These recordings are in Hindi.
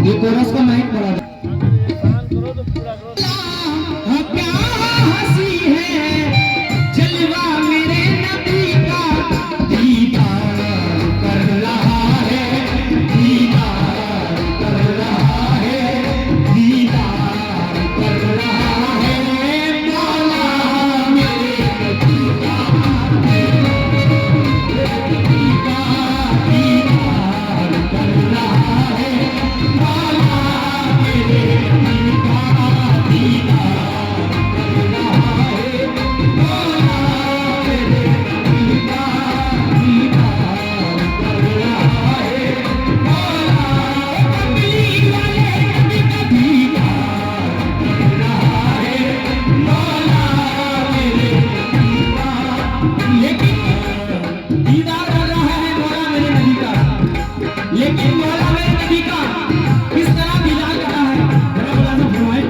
ये कोरस का माइक बढ़ा दो। क्या हंसी है जलवा मेरे नबी का, दीदार कर रहा है, दीदार कर रहा है, दीदार कर रहा है मौला मेरे नबी का, दीदार कर रहा है मौला मेरे नबी का, दीदार कर रहा है मौला मेरे नबी का, दीदार कर रहा है मौला कमली वाले नबी का, दीदार कर रहा है मौला मेरे नबी का। लेकिन दीदार कर रहा है मौला मेरे नबी का, लेकिन मौला मेरे नबी का किस तरह दीदार कर रहा है, जरा मुलाज़ा फरमाएं।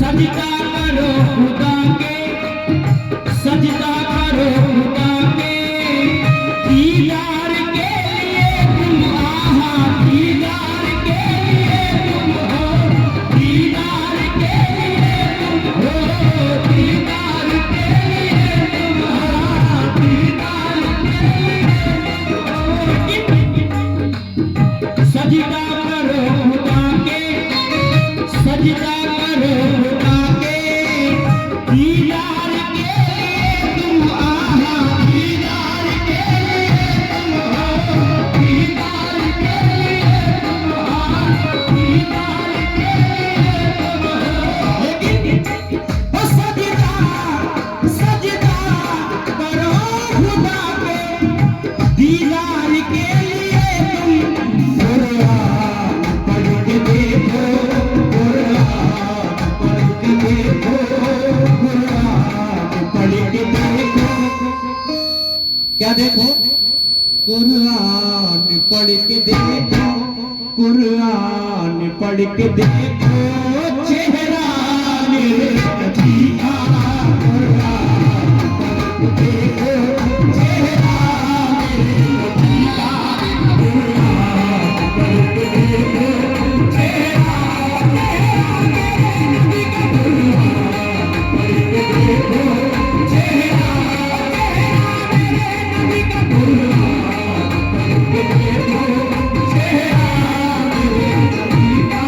सजदा करो खुदा के, सजदा करो खुदा के, दीदार के लिए तुम आहा, दीदार के लिए तुम हो, दीदार के लिए तुम हो, दीदार के लिए तुम आहा, दीदार के लिए तुम हो। सजदा करो खुदा के, सजदा करो खुदा के, दीदार के लिए तुम आहा, दीदार के लिए तुम हो, दीदार के लिए तुम आहा, दीदार के लिए तुम हो। लेकिन ओ सजदा सजदा करो खुदा के, दीदार के लिए तुम कुरान पढ़ के देखो, कुरान पढ़ के देखो, कुरान पढ़ के देखो। क्या देखो? कुरान पढ़ के देखो, कुरान पढ़ के देखो, चेहरा मेरे नबी का, कुरान पढ़ के देखो, चेहरा मेरे नबी का, कुरान पढ़ के देखो, चेहरा मेरे नबी का, कुरान पढ़ के देखो, चेहरा मेरे नबी का, कुरान पढ़ के देखो, चेहरा मेरे नबी का,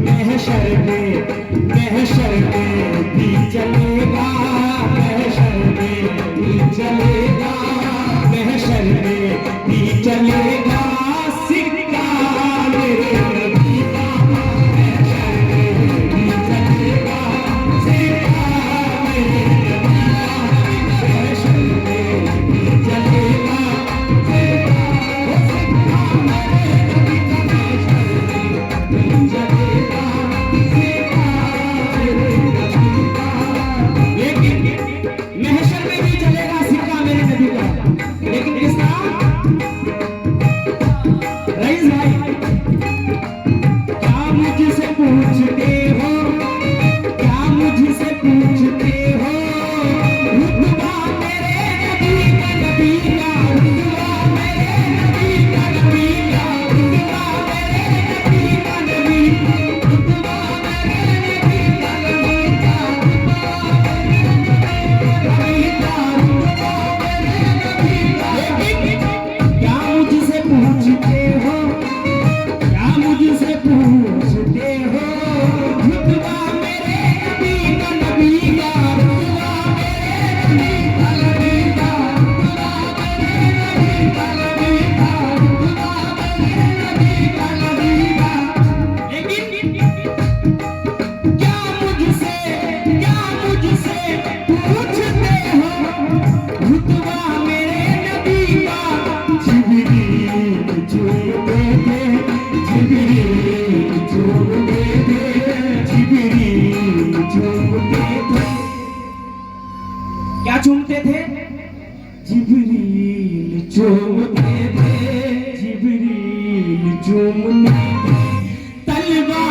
महशर में भी चलेगा, महशर में भी चलेगा, महशर में भी चलेगा सिक्का मेरे नबी का, महशर में भी चलेगा सिक्का मेरे नबी का, महशर में भी चलेगा सिक्का मेरे नबी का, महशर में भी चलेगा सिक्का मेरे नबी का। लेकिन महशर में भी चलेगा सिक्का मेरे नबी का, लेकिन किसका? रईस भाई, क्या मुझसे पूछते हो, क्या मुझसे पूछते हो, रुतबा मेरे नबी का, नबी का रुतबा मेरे नबी का, नबी का रुतबा मेरे नबी का, नबी रुतबा मेरे नबी का, नबी का रुतबा मेरे नबी का, रुतबा मेरे नबी का। लेकिन क्या मुझसे पूछते हो, क्या मुझसे पूछते हो, रुतबा मेरे नबी का, नबी का रुतबा मेरे नबी का, नबी का रुतबा मेरे नबी का, नबी का रुतबा मेरे नबी का, नबी का। लेकिन क्या मुझसे पूछते हो, रुतबा मेरे नबी का, जिब्रील चूमते थे, जिब्रील चूमते थे, जिब्रील चूमते थे। क्या चूमते थे? जिब्रील चूमते थे, जिब्रील चूमते थे तलवा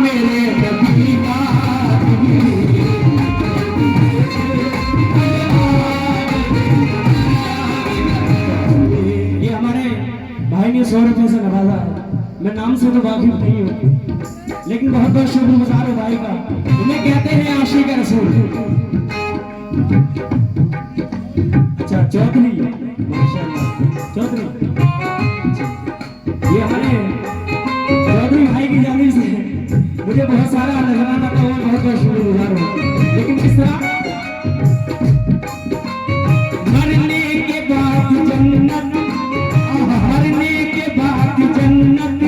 मेरे नबी का, ये हमारे भाई ने 100 रुपये से नवाजा है। मैं नाम से तो वाकिफ नहीं हूँ, लेकिन बहुत बहुत शुक्रगुजार हूँ भाई का। उन्हें कहते हैं आशिक रसूल। अच्छा चौधरी, माशाल्लाह चौधरी, ये हमारे चौधरी भाई की जानिब से मुझे बहुत सारा नजराना था, वो बहुत बहुत शुक्रगुजार हूँ। लेकिन किस तरह मरने के बाद जन्नत, मरने के बाद जन्नत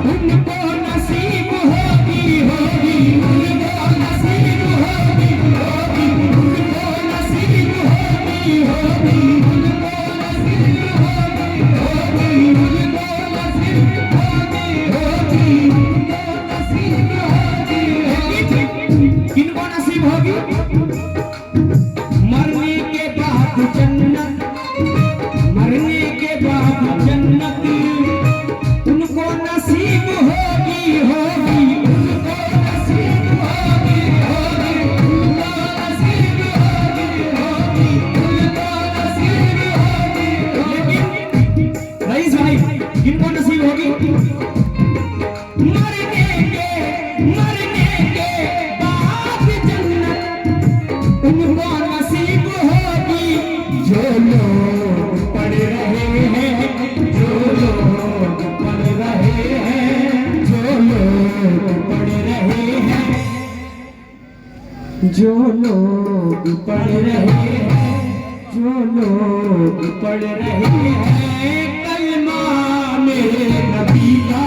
उनको नसीब होगी, होगी उनको नसीब होगी, होगी उनको नसीब होगी, होगी उनको नसीब होगी, होगी उनको नसीब होगी, होगी उनको नसीब होगी। किनको नसीब होगी? मरने के बाद जन्नत, मरने के बाद जन्नत उनको नसीब होगी, होगी उनको नसीब होगी, होगी उनको नसीब होगी, होगी उनको नसीब होगी। लेकिन रईस भाई, किनको नसीब होगी? मरने के बाद जन्नत उनको नसीब होगी, जो लोग पढ़ रहे हैं, जो लोग पढ़ रहे हैं, जो लोग पढ़ रहे हैं, जो लोग पढ़ रहे हैं, जो लोग पढ़ रहे हैं कलमा मेरे नबी का,